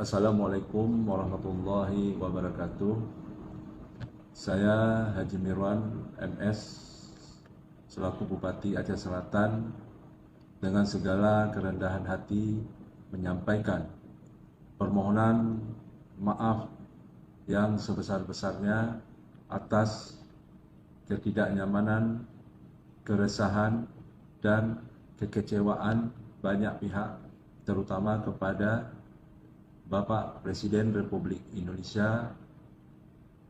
Assalamualaikum warahmatullahi wabarakatuh. Saya Haji Mirwan MS selaku Bupati Aceh Selatan dengan segala kerendahan hati menyampaikan permohonan maaf yang sebesar-besarnya atas ketidaknyamanan, keresahan, dan kekecewaan banyak pihak, terutama kepada Bapak Presiden Republik Indonesia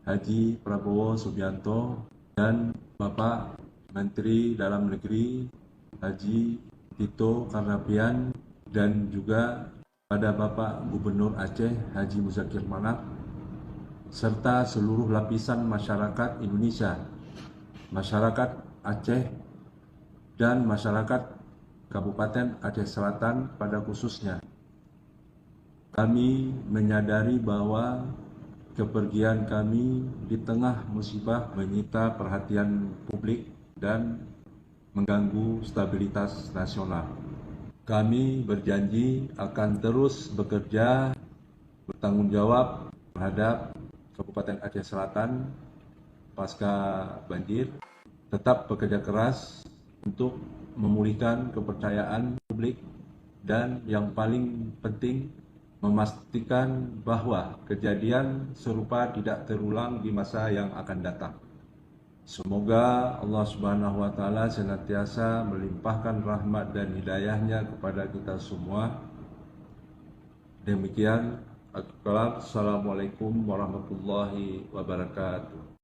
Haji Prabowo Subianto dan Bapak Menteri Dalam Negeri Haji Tito Karnavian dan juga pada Bapak Gubernur Aceh Haji Muzakir Manaf serta seluruh lapisan masyarakat Indonesia, masyarakat Aceh dan masyarakat Kabupaten Aceh Selatan pada khususnya. Kami menyadari bahwa kepergian kami di tengah musibah menyita perhatian publik dan mengganggu stabilitas nasional. Kami berjanji akan terus bekerja bertanggung jawab terhadap Kabupaten Aceh Selatan pasca banjir, tetap bekerja keras untuk memulihkan kepercayaan publik dan yang paling penting memastikan bahwa kejadian serupa tidak terulang di masa yang akan datang. Semoga Allah Subhanahu wa Ta'ala senantiasa melimpahkan rahmat dan hidayahnya kepada kita semua. Demikian, Assalamualaikum warahmatullahi wabarakatuh.